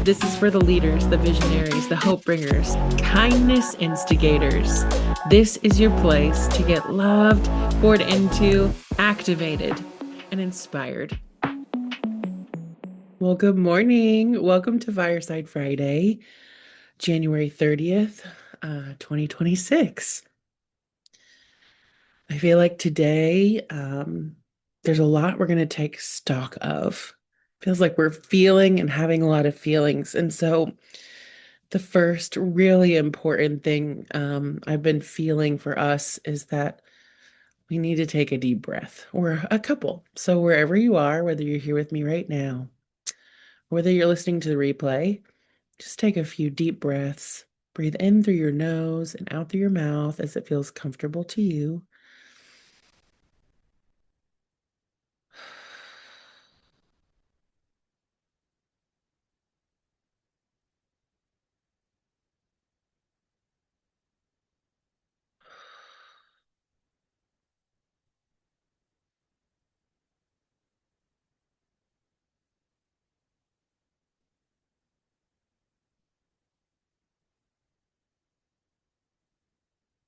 This is for the leaders, the visionaries, the hope bringers, kindness instigators. This is your place to get loved, poured into, activated, and inspired. Well, good morning. Welcome to Fireside Friday, January 30th, 2026. I feel like today, there's a lot we're going to take stock of. Feels like we're feeling and having a lot of feelings. And so the first really important thing I've been feeling for us is that we need to take a deep breath or a couple. So wherever you are, whether you're here with me right now, whether you're listening to the replay, just take a few deep breaths. Breathe in through your nose and out through your mouth as it feels comfortable to you.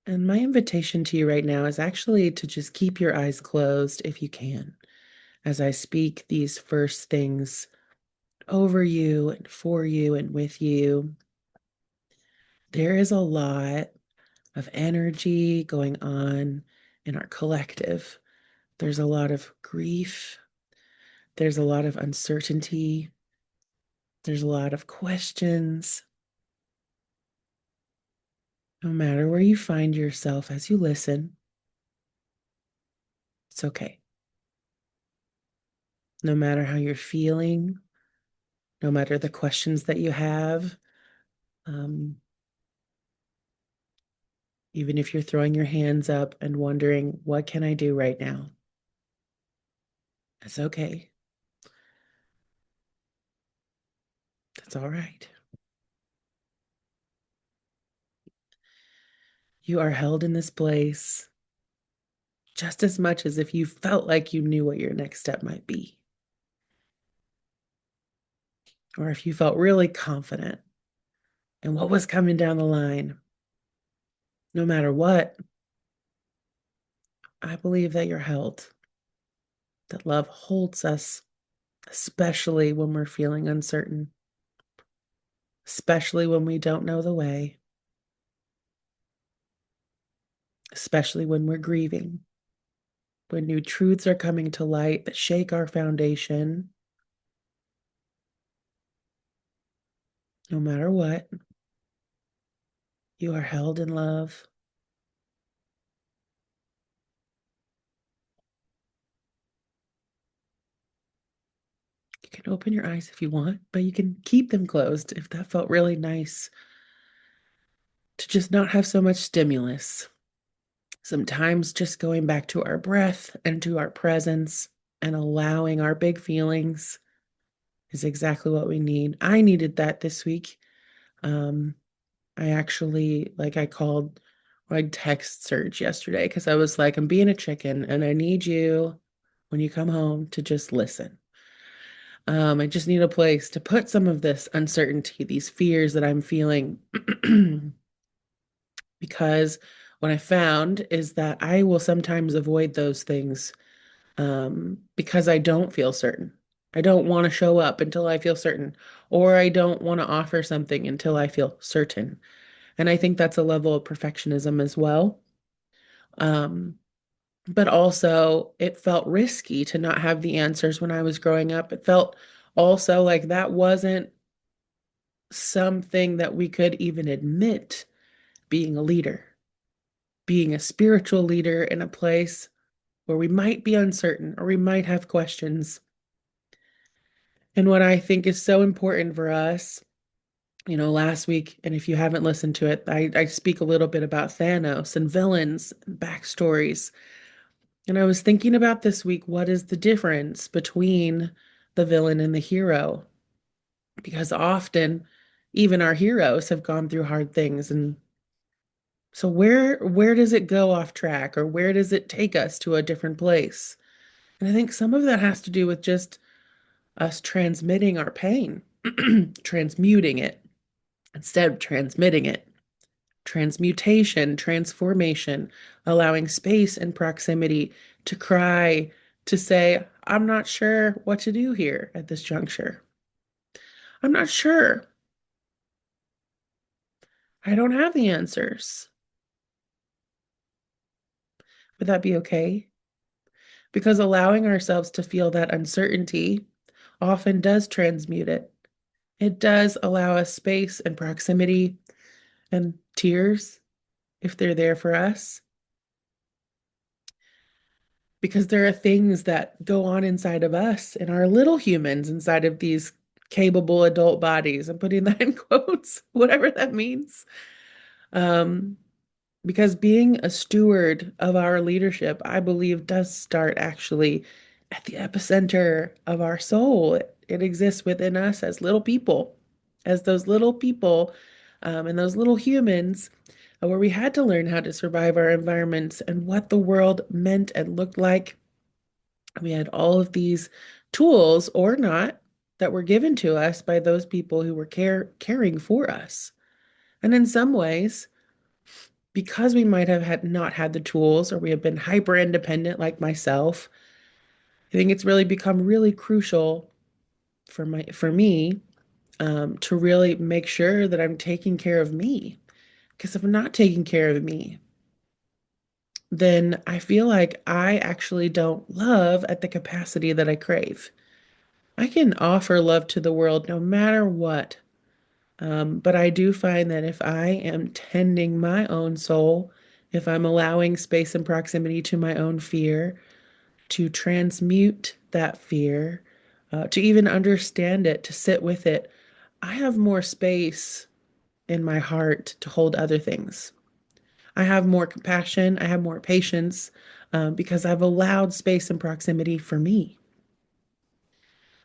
And my invitation to you right now is actually to just keep your eyes closed if you can, as I speak these first things over you and for you and with you. There is a lot of energy going on in our collective. There's a lot of grief. There's a lot of uncertainty. There's a lot of questions. No matter where you find yourself as you listen, it's okay. No matter how you're feeling, no matter the questions that you have, um, even if you're throwing your hands up and wondering, what can I do right now? It's okay. That's all right. You are held in this place just as much as if you felt like you knew what your next step might be, or if you felt really confident in what was coming down the line. No matter what, I believe that you're held, that love holds us, especially when we're feeling uncertain, especially when we don't know the way, especially when we're grieving, when new truths are coming to light that shake our foundation. No matter what, you are held in love. You can open your eyes if you want, but you can keep them closed if that felt really nice to just not have so much stimulus. Sometimes just going back to our breath and to our presence and allowing our big feelings is exactly what we need. I needed that this week. Um, I actually, I called, or I text Serge yesterday because I was like, I'm being a chicken and I need you when you come home to just listen. I just need a place to put some of this uncertainty, these fears that I'm feeling. Because what I found is that I will sometimes avoid those things because I don't feel certain. I don't want to show up until I feel certain, or I don't want to offer something until I feel certain. And I think that's a level of perfectionism as well. Um, but also, it felt risky to not have the answers when I was growing up. It felt also like that wasn't something that we could even admit being a leader, being a spiritual leader in a place where we might be uncertain or we might have questions. And what I think is so important for us, last week, and if you haven't listened to it, I speak a little bit about Thanos and villains and backstories. And I was thinking about this week, what is the difference between the villain and the hero? Because often, even our heroes have gone through hard things. And so where does it go off track, or where does it take us to a different place? And I think some of that has to do with just us transmitting our pain. transmuting it instead of transmitting it. Transmutation, transformation, allowing space and proximity to cry, to say, I'm not sure what to do here at this juncture. I'm not sure. I don't have the answers. Would that be okay? Because allowing ourselves to feel that uncertainty often does transmute it. It does allow us space and proximity and tears if they're there for us. Because there are things that go on inside of us and our little humans inside of these capable adult bodies. I'm putting that in quotes, whatever that means. Um, because being a steward of our leadership, I believe, does start actually at the epicenter of our soul. It exists within us as little people, as those little people and those little humans, where we had to learn how to survive our environments and what the world meant and looked like. We had all of these tools or not that were given to us by those people who were caring for us. And in some ways, because we might have had not had the tools or we have been hyper independent like myself, I think it's really become really crucial for me to really make sure that I'm taking care of me. Because if I'm not taking care of me, then I feel like I actually don't love at the capacity that I crave. I can offer love to the world no matter what. But I do find that if I am tending my own soul, if I'm allowing space and proximity to my own fear, to transmute that fear, to even understand it, to sit with it, I have more space in my heart to hold other things. I have more compassion, I have more patience, because I've allowed space and proximity for me.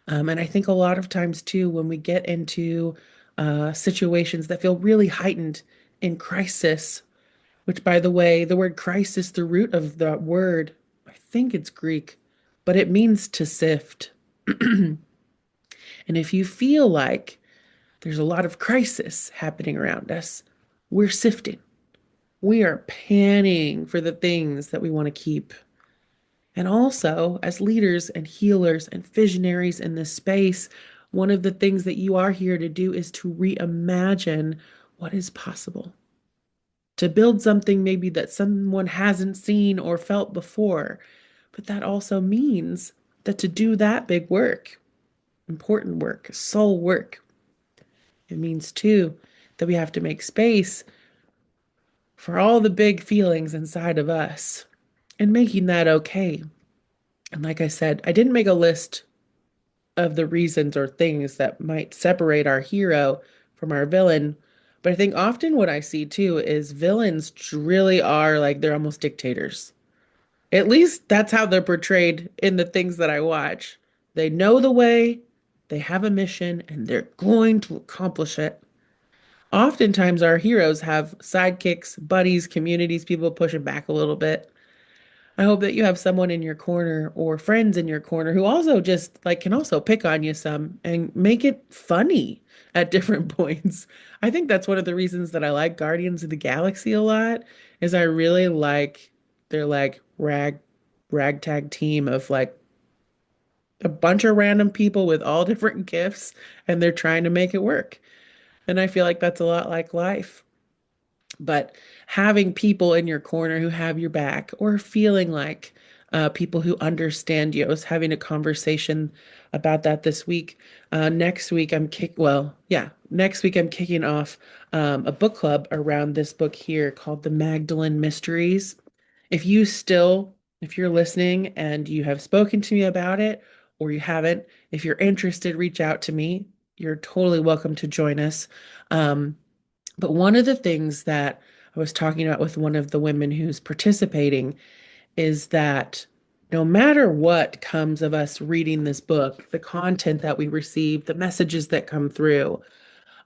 And I think a lot of times too, when we get into situations that feel really heightened in crisis, which by the way, the word crisis, the root of the word, I think it's Greek, but it means to sift. And if you feel like there's a lot of crisis happening around us, we're sifting. We are panning for the things that we want to keep. And also, as leaders and healers and visionaries in this space, one of the things that you are here to do is to reimagine what is possible, to build something maybe that someone hasn't seen or felt before. But that also means that to do that big work, important work, soul work, it means too that we have to make space for all the big feelings inside of us and making that okay. And like I said, I didn't make a list of the reasons or things that might separate our hero from our villain. But I think often what I see too is villains really are like they're almost dictators. At least that's how they're portrayed in the things that I watch. They know the way, they have a mission, and they're going to accomplish it. Oftentimes, our heroes have sidekicks, buddies, communities, people pushing back a little bit. I hope that you have someone in your corner or friends in your corner who also just like can also pick on you some and make it funny at different points. I think that's one of the reasons that I like Guardians of the Galaxy a lot is I really like their like ragtag team of like a bunch of random people with all different gifts and they're trying to make it work. And I feel like that's a lot like life. But having people in your corner who have your back or feeling like people who understand you. I was having a conversation about that this week. Next week, next week I'm kicking off a book club around this book here called The Magdalene Mysteries. If you're listening and you have spoken to me about it or you haven't, if you're interested, reach out to me. You're totally welcome to join us. Um, but one of the things that I was talking about with one of the women who's participating is that no matter what comes of us reading this book, the content that we receive, the messages that come through,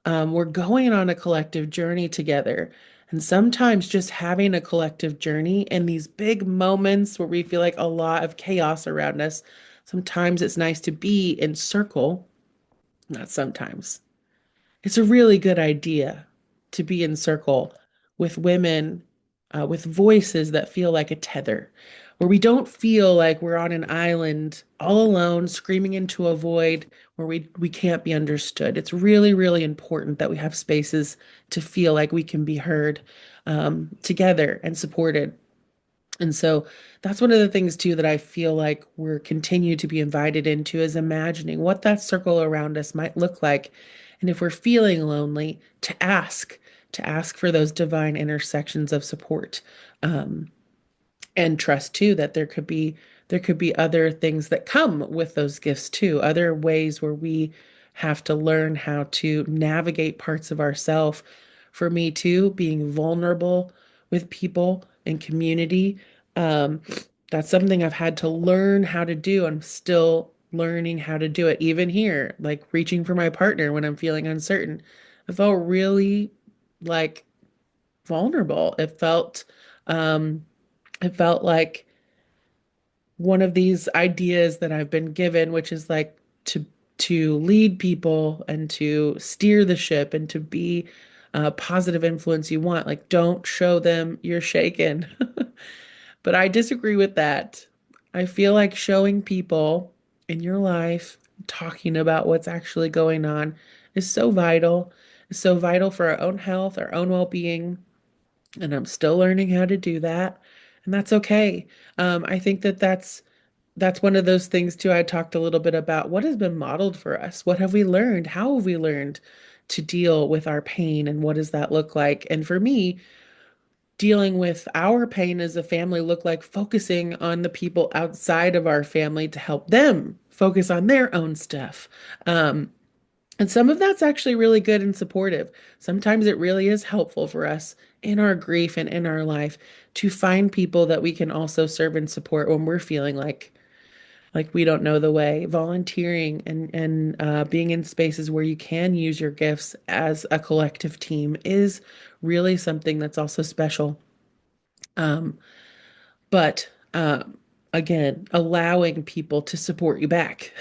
we're going on a collective journey together. And sometimes just having a collective journey in these big moments where we feel like a lot of chaos around us, sometimes it's nice to be in circle not sometimes. It's a really good idea to be in circle with women with voices that feel like a tether, where we don't feel like we're on an island all alone, screaming into a void where we can't be understood. It's really, really important that we have spaces to feel like we can be heard together and supported. And so that's one of the things too that I feel like we're continue to be invited into is imagining what that circle around us might look like. And if we're feeling lonely, to ask for those divine intersections of support. Um, and trust too that there could be other things that come with those gifts too, other ways where we have to learn how to navigate parts of ourself. For me too, being vulnerable with people and community, um, that's something I've had to learn how to do. I'm still learning how to do it even here, like reaching for my partner when I'm feeling uncertain. I felt really like vulnerable. Um it felt like one of these ideas that I've been given, which is like to to lead people and to steer the ship and to be a positive influence you want. Like, don't show them you're shaken. But I disagree with that. I feel like showing people in your life, talking about what's actually going on is so vital. It's so vital for our own health, our own well-being, and I'm still learning how to do that, and that's okay. I think that that's one of those things too. I talked a little bit about what has been modeled for us. What have we learned? How have we learned to deal with our pain, and what does that look like? And for me, dealing with our pain as a family looked like focusing on the people outside of our family to help them focus on their own stuff. Um, and some of that's actually really good and supportive. Sometimes it really is helpful for us in our grief and in our life to find people that we can also serve and support when we're feeling like we don't know the way. Volunteering and being in spaces where you can use your gifts as a collective team is really something that's also special. Um, but again, allowing people to support you back,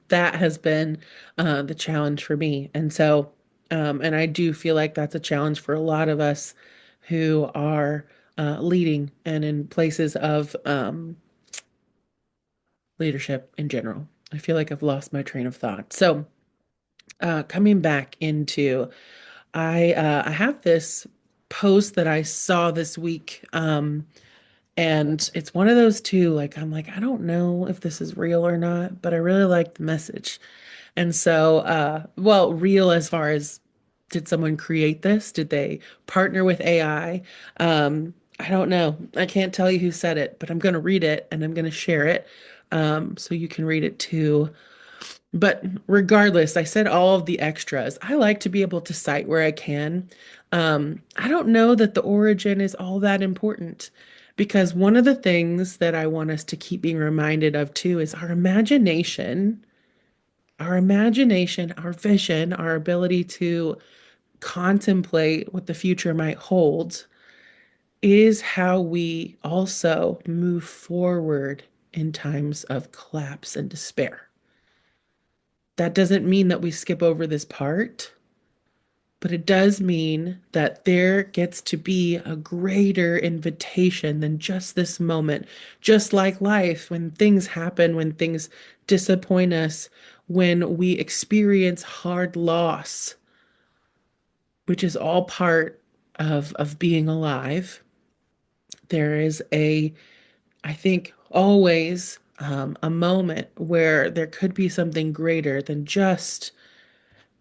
that has been the challenge for me. And so, and I do feel like that's a challenge for a lot of us who are leading and in places of leadership in general. I feel like I've lost my train of thought. So, coming back into, I have this post that I saw this week. And it's one of those two, like, I'm like, I don't know if this is real or not, but I really like the message. And so, well, real as far as did someone create this? Did they partner with AI? I don't know. I can't tell you who said it, but I'm going to read it and I'm going to share it so you can read it too. But regardless, I said all of the extras. I like to be able to cite where I can. I don't know that the origin is all that important because one of the things that I want us to keep being reminded of too is our imagination, our vision, our ability to contemplate what the future might hold is how we also move forward in times of collapse and despair. That doesn't mean that we skip over this part, but it does mean that there gets to be a greater invitation than just this moment. Just like life, when things happen, when things disappoint us, when we experience hard loss, which is all part of being alive, there is I think, always a moment where there could be something greater than just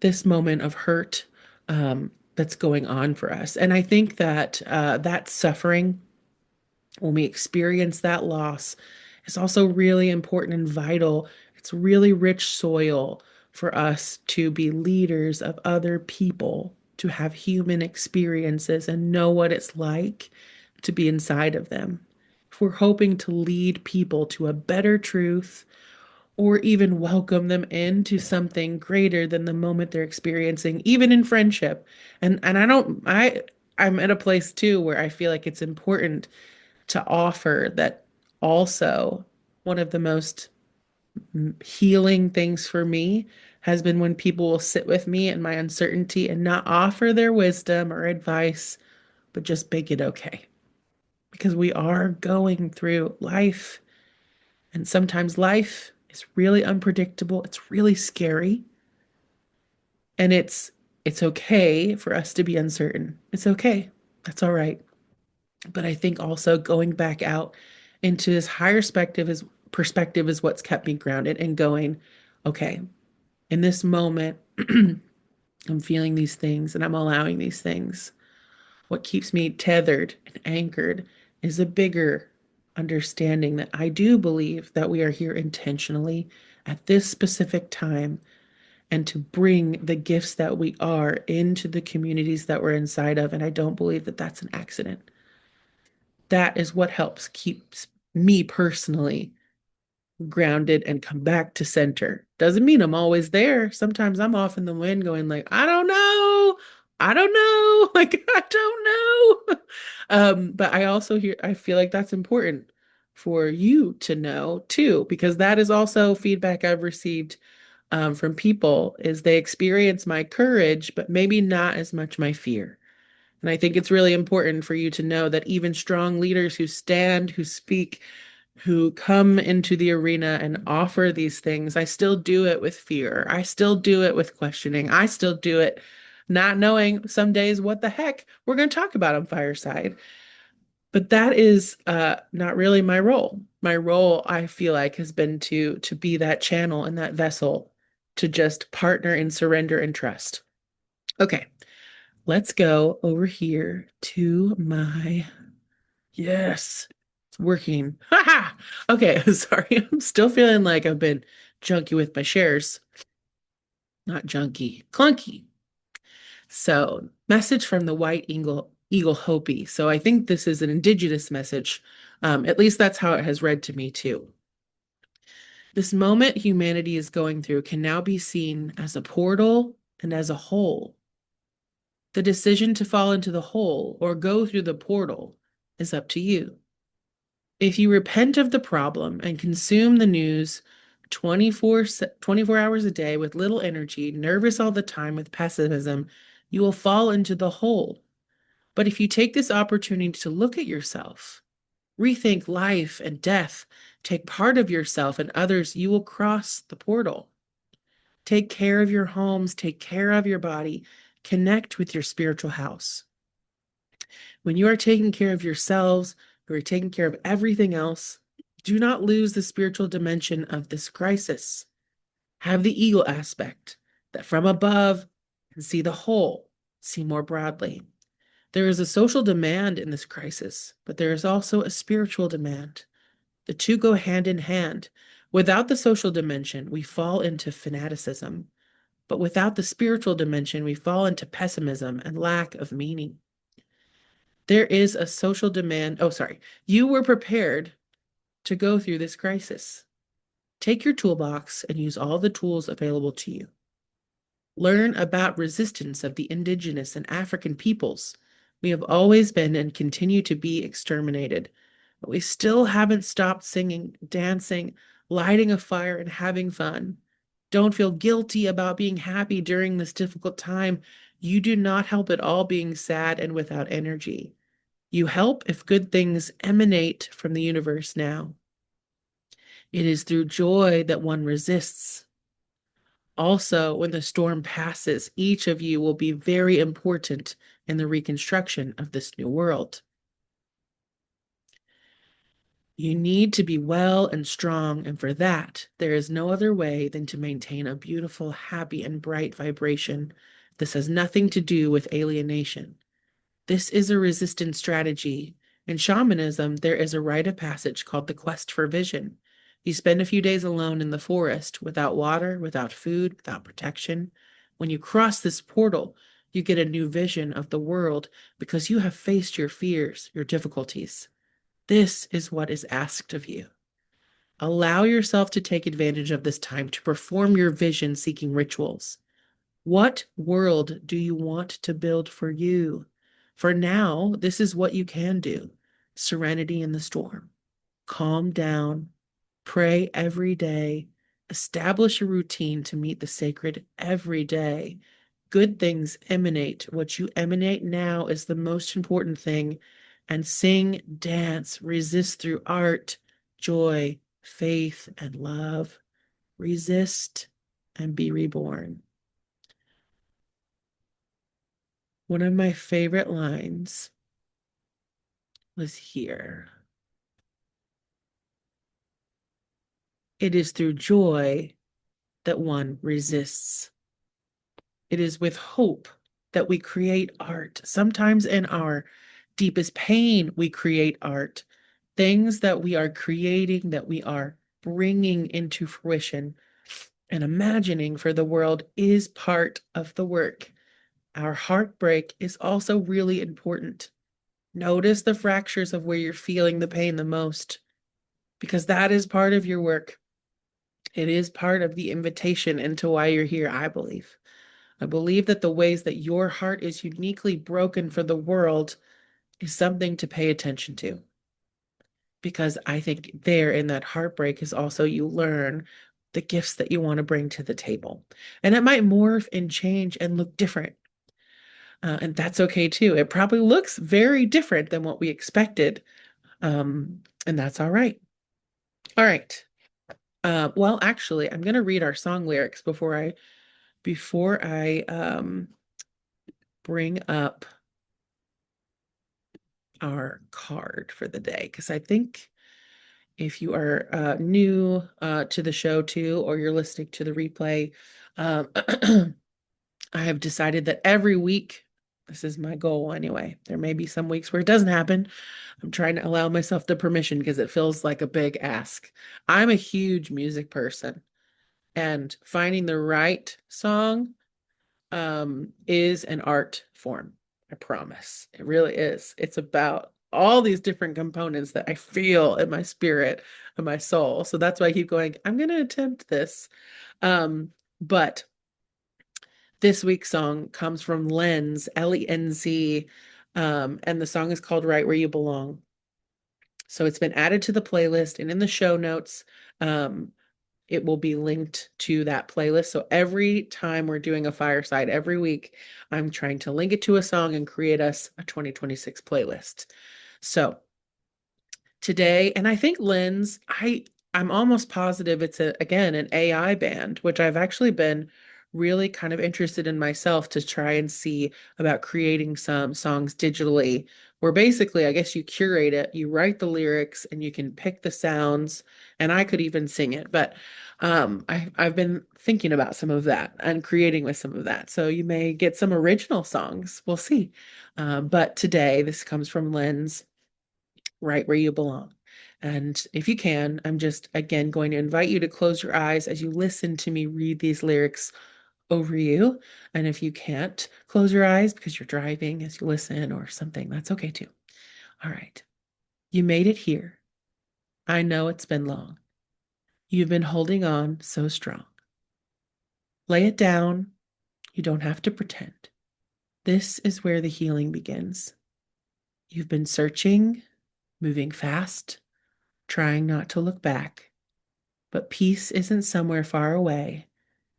this moment of hurt that's going on for us. And I think that that suffering, when we experience that loss, is also really important and vital. It's really rich soil for us to be leaders of other people, to have human experiences and know what it's like to be inside of them. If we're hoping to lead people to a better truth, or even welcome them into something greater than the moment they're experiencing, even in friendship. And I'm at a place too where I feel like it's important to offer that also one of the most Healing things for me has been when people will sit with me in my uncertainty and not offer their wisdom or advice, but just make it okay. Because we are going through life, and sometimes life is really unpredictable. It's really scary, and it's okay for us to be uncertain. It's okay. That's all right. But I think also going back out into this higher perspective is what's kept me grounded and going, okay, in this moment, I'm feeling these things and I'm allowing these things. What keeps me tethered and anchored is a bigger understanding that I do believe that we are here intentionally at this specific time and to bring the gifts that we are into the communities that we're inside of. And I don't believe that that's an accident. That is what helps keeps me personally grounded and come back to center. Doesn't mean I'm always there. Sometimes I'm off in the wind going like, I don't know. I don't know. Like, I don't know. But I feel like that's important for you to know too, because that is also feedback I've received from people is they experience my courage, but maybe not as much my fear. And I think it's really important for you to know that even strong leaders who stand, who speak, who come into the arena and offer these things, I still do it with fear. I still do it with questioning. I still do it not knowing some days what the heck we're going to talk about on Fireside. But that is not really my role. My role, I feel like, has been to be that channel and that vessel to just partner in surrender and trust. Okay, let's go over here to my yes. It's working. Ha! Okay, sorry. I'm still feeling like I've been junky with my shares. Not junky, clunky. So, message from the White Eagle Hopi. So, I think this is an indigenous message. At least that's how it has read to me too. This moment humanity is going through can now be seen as a portal and as a hole. The decision to fall into the hole or go through the portal is up to you. If you repent of the problem and consume the news 24 hours a day with little energy, nervous all the time with pessimism, you will fall into the hole. But if you take this opportunity to look at yourself, rethink life and death, take part of yourself and others, you will cross the portal. Take care of your homes, take care of your body, connect with your spiritual house. When you are taking care of yourselves, you are taking care of everything else. Do not lose the spiritual dimension of this crisis. Have the eagle aspect, that from above and see the whole, see more broadly. There is a social demand in this crisis, but there is also a spiritual demand. The two go hand in hand. Without the social dimension, we fall into fanaticism. But without the spiritual dimension, we fall into pessimism and lack of meaning. There is a social demand. Oh, sorry. You were prepared to go through this crisis. Take your toolbox and use all the tools available to you. Learn about resistance of the indigenous and African peoples. We have always been and continue to be exterminated, but we still haven't stopped singing, dancing, lighting a fire, and having fun. Don't feel guilty about being happy during this difficult time. You do not help at all being sad and without energy. You help if good things emanate from the universe now. It is through joy that one resists. Also, when the storm passes, each of you will be very important in the reconstruction of this new world. You need to be well and strong, and for that, there is no other way than to maintain a beautiful, happy, and bright vibration. This has nothing to do with alienation. This is a resistance strategy. In shamanism, there is a rite of passage called the quest for vision. You spend a few days alone in the forest, without water, without food, without protection. When you cross this portal, you get a new vision of the world because you have faced your fears, your difficulties. This is what is asked of you. Allow yourself to take advantage of this time to perform your vision-seeking rituals. What world do you want to build for you? For now, this is what you can do. Serenity in the storm. Calm down. Pray every day. Establish a routine to meet the sacred every day. Good things emanate. What you emanate now is the most important thing. And sing, dance, resist through art, joy, faith, and love. Resist and be reborn. One of my favorite lines was here. It is through joy that one resists. It is with hope that we create art. Sometimes in our deepest pain, we create art. Things that we are creating, that we are bringing into fruition and imagining for the world is part of the work. Our heartbreak is also really important. Notice the fractures of where you're feeling the pain the most, because that is part of your work. It is part of the invitation into why you're here, I believe. I believe that the ways that your heart is uniquely broken for the world is something to pay attention to. Because I think there in that heartbreak is also you learn the gifts that you want to bring to the table. And it might morph and change and look different. And that's okay too. It probably looks very different than what we expected. And that's all right. All right. Well, actually, I'm going to read our song lyrics before I bring up our card for the day, because I think if you are new to the show too, or you're listening to the replay, um, I have decided that every week, this is my goal anyway. There may be some weeks where it doesn't happen. I'm trying to allow myself the permission because it feels like a big ask. I'm a huge music person, and finding the right song is an art form. I promise. It really is. It's about all these different components that I feel in my spirit and my soul. So that's why I keep going, I'm going to attempt this. But this week's song comes from Lenz, Lenz, and the song is called Right Where You Belong. So it's been added to the playlist, and in the show notes, it will be linked to that playlist. So every time we're doing a fireside, every week, I'm trying to link it to a song and create us a 2026 playlist. So today, and I think Lynn's, I'm almost positive it's again an AI band, which I've actually been really kind of interested in myself to try and see about creating some songs digitally, where basically I guess you curate it, you write the lyrics, and you can pick the sounds, and I could even sing it. But I've been thinking about some of that and creating with some of that. So you may get some original songs. We'll see. But today, this comes from Lynn's Right Where You Belong. And if you can, I'm just again going to invite you to close your eyes as you listen to me read these lyrics over you. And if you can't close your eyes because you're driving as you listen or something, that's okay too. All right. You made it here. I know it's been long. You've been holding on so strong. Lay it down. You don't have to pretend. This is where the healing begins. You've been searching, moving fast, trying not to look back. But peace isn't somewhere far away.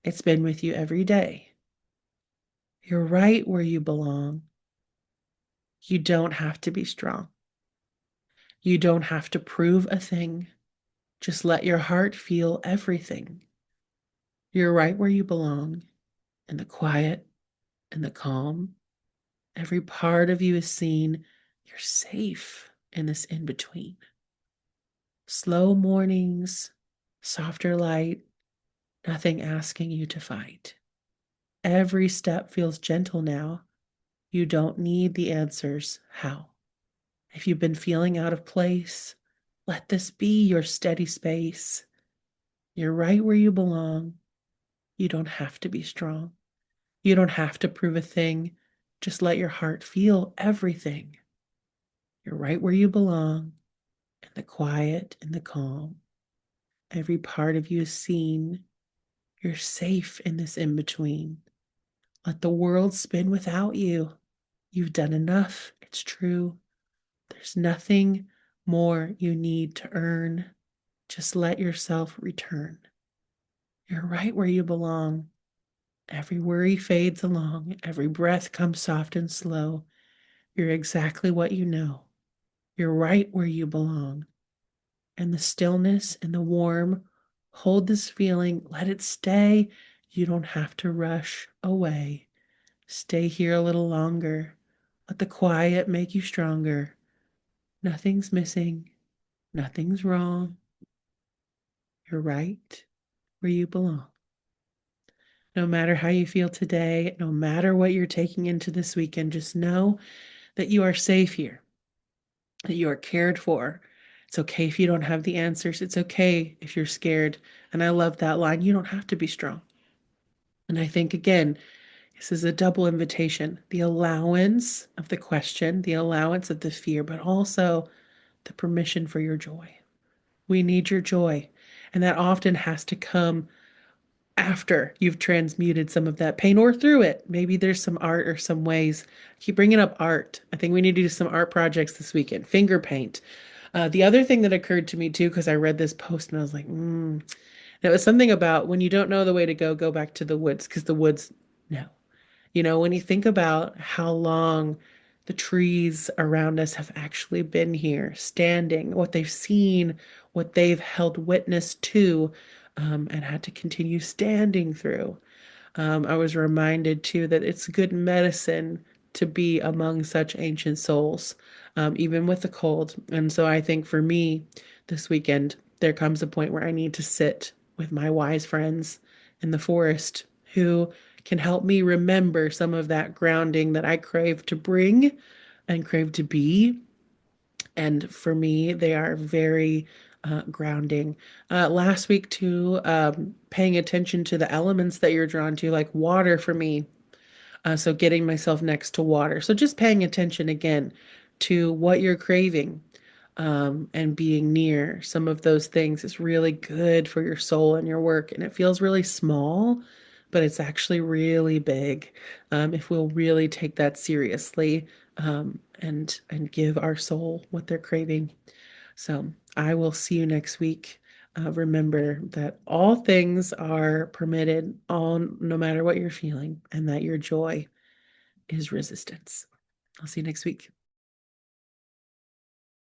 It's been with you every day. You're right where you belong. You don't have to be strong. You don't have to prove a thing. Just let your heart feel everything. You're right where you belong, in the quiet, in the calm. Every part of you is seen. You're safe in this in between. Slow mornings, softer light, nothing asking you to fight. Every step feels gentle now. You don't need the answers. How? If you've been feeling out of place, let this be your steady space. You're right where you belong. You don't have to be strong. You don't have to prove a thing. Just let your heart feel everything. You're right where you belong, in the quiet, in the calm. Every part of you is seen. You're safe in this in between. Let the world spin without you. You've done enough. It's true. There's nothing more you need to earn. Just let yourself return. You're right where you belong. Every worry fades along, every breath comes soft and slow. You're exactly what you know. You're right where you belong. And the stillness and the warm, hold this feeling, let it stay. You don't have to rush away. Stay here a little longer. Let the quiet make you stronger. Nothing's missing, nothing's wrong. You're right where you belong. No matter how you feel today, no matter what you're taking into this weekend, just know that you are safe here, that you are cared for. It's okay if you don't have the answers. It's okay if you're scared. And I love that line. You don't have to be strong. And I think, again, this is a double invitation, the allowance of the question, the allowance of the fear, but also the permission for your joy. We need your joy. And that often has to come after you've transmuted some of that pain or through it. Maybe there's some art or some ways. Keep bringing up art. I think we need to do some art projects this weekend. Finger paint. The other thing that occurred to me too, because I read this post and I was like, it was something about when you don't know the way to go back to the woods because the woods know. When you think about how long the trees around us have actually been here, standing, what they've seen, what they've held witness to, and had to continue standing through. I was reminded too that it's good medicine to be among such ancient souls, even with the cold. And so I think for me this weekend, there comes a point where I need to sit with my wise friends in the forest who can help me remember some of that grounding that I crave to bring and crave to be. And for me, they are very grounding. Last week, too, paying attention to the elements that you're drawn to, like water for me. So getting myself next to water. So just paying attention again to what you're craving, and being near some of those things is really good for your soul and your work. And it feels really small, but it's actually really big, if we'll really take that seriously, and give our soul what they're craving. So I will see you next week. Remember that all things are permitted, all no matter what you're feeling, and that your joy is resistance. I'll see you next week.